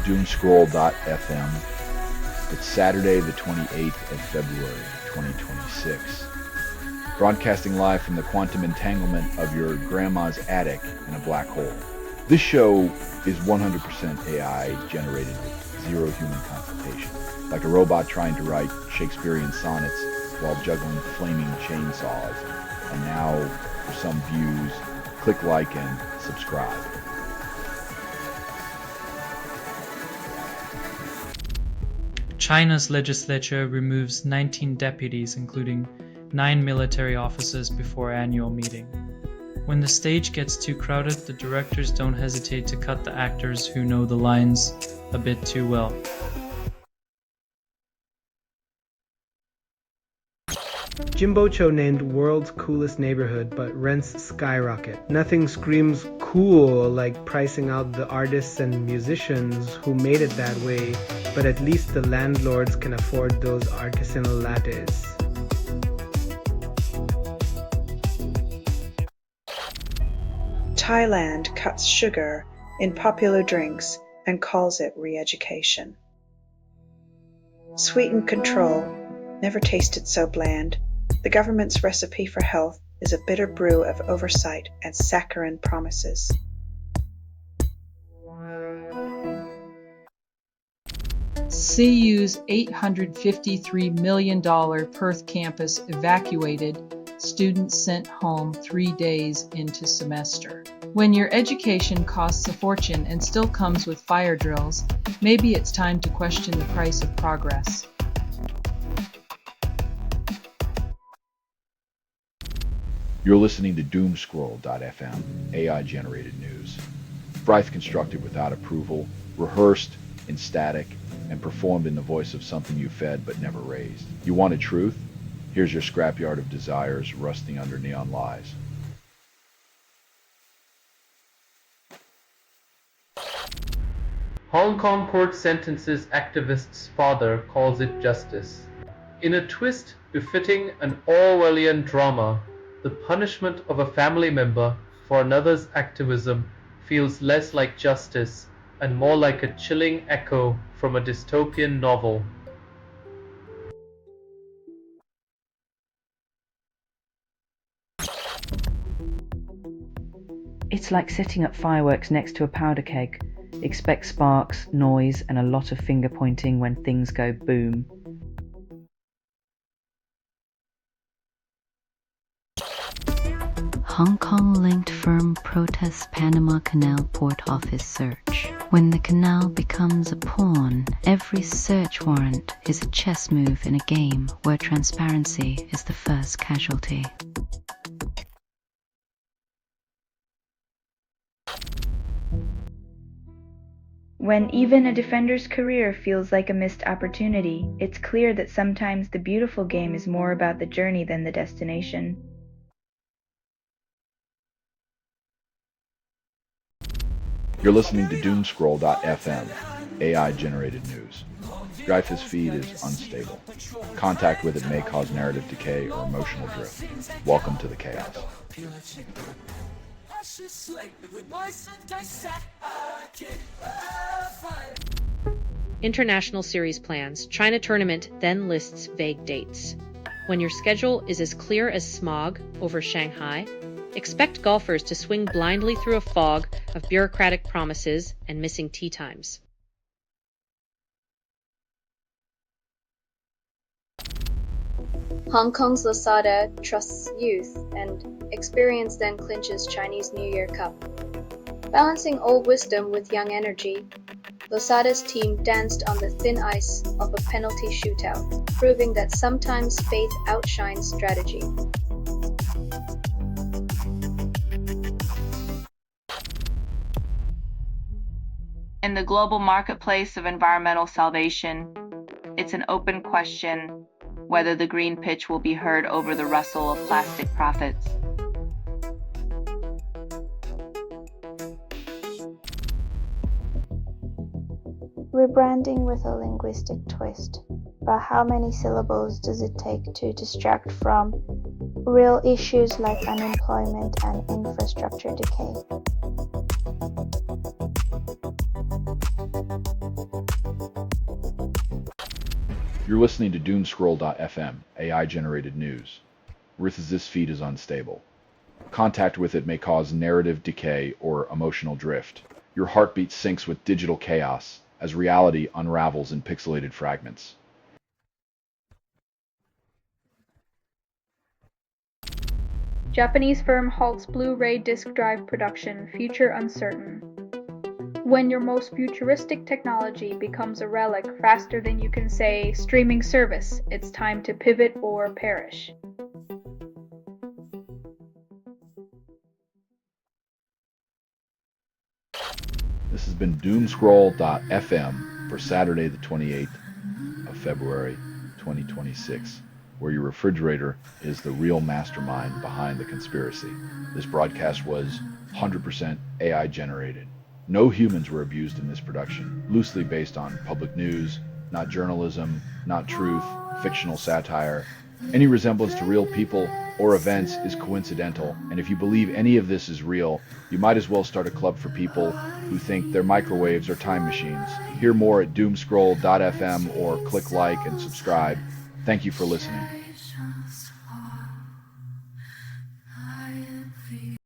Doomscroll.fm. It's Saturday, the 28th of February, 2026. Broadcasting live from the quantum entanglement of your grandma's attic in a black hole. This show is 100% AI generated with zero human consultation. Like a robot trying to write Shakespearean sonnets while juggling flaming chainsaws. And now, for some views, click like and subscribe. China's legislature removes 19 deputies, including 9 military officers, before annual meeting. When the stage gets too crowded, the directors don't hesitate to cut the actors who know the lines a bit too well. Jimbocho named world's coolest neighborhood, but rents skyrocket. Nothing screams cool like pricing out the artists and musicians who made it that way, but at least the landlords can afford those artisanal lattes. Thailand cuts sugar in popular drinks and calls it re-education. Sweeten control, never tasted so bland. The government's recipe for health is a bitter brew of oversight and saccharine promises. CU's $853 million Perth campus evacuated, students sent home 3 days into semester. When your education costs a fortune and still comes with fire drills, maybe it's time to question the price of progress. You're listening to Doomscroll.fm, AI-generated news. Bryth constructed without approval, rehearsed in static, and performed in the voice of something you fed but never raised. You wanted truth? Here's your scrapyard of desires rusting under neon lies. Hong Kong court sentences activist's father, calls it justice. In a twist befitting an Orwellian drama, the punishment of a family member for another's activism feels less like justice and more like a chilling echo from a dystopian novel. It's like setting up fireworks next to a powder keg. Expect sparks, noise, and a lot of finger pointing when things go boom. Hong Kong-linked firm protests Panama Canal port office search. When the canal becomes a pawn, every search warrant is a chess move in a game where transparency is the first casualty. When even a defender's career feels like a missed opportunity, it's clear that sometimes the beautiful game is more about the journey than the destination. You're listening to Doomscroll.fm, AI-generated news. Dreyfus feed is unstable. Contact with it may cause narrative decay or emotional drift. Welcome to the chaos. International series plans. China tournament then lists vague dates. When your schedule is as clear as smog over Shanghai, expect golfers to swing blindly through a fog of bureaucratic promises and missing tee times. Hong Kong's Losada trusts youth, and experience then clinches Chinese New Year Cup. Balancing old wisdom with young energy, Losada's team danced on the thin ice of a penalty shootout, proving that sometimes faith outshines strategy. In the global marketplace of environmental salvation, it's an open question whether the green pitch will be heard over the rustle of plastic profits. Rebranding with a linguistic twist, but how many syllables does it take to distract from real issues like unemployment and infrastructure decay? You're listening to Doomscroll.fm, AI-generated news. This feed is unstable. Contact with it may cause narrative decay or emotional drift. Your heartbeat syncs with digital chaos as reality unravels in pixelated fragments. Japanese firm halts Blu-ray disc drive production, future uncertain. When your most futuristic technology becomes a relic faster than you can say, streaming service, it's time to pivot or perish. This has been Doomscroll.fm for Saturday the 28th of February 2026, where your refrigerator is the real mastermind behind the conspiracy. This broadcast was 100% AI generated. No humans were abused in this production, loosely based on public news, not journalism, not truth, fictional satire. Any resemblance to real people or events is coincidental, and if you believe any of this is real, you might as well start a club for people who think their microwaves are time machines. Hear more at doomscroll.fm or click like and subscribe. Thank you for listening.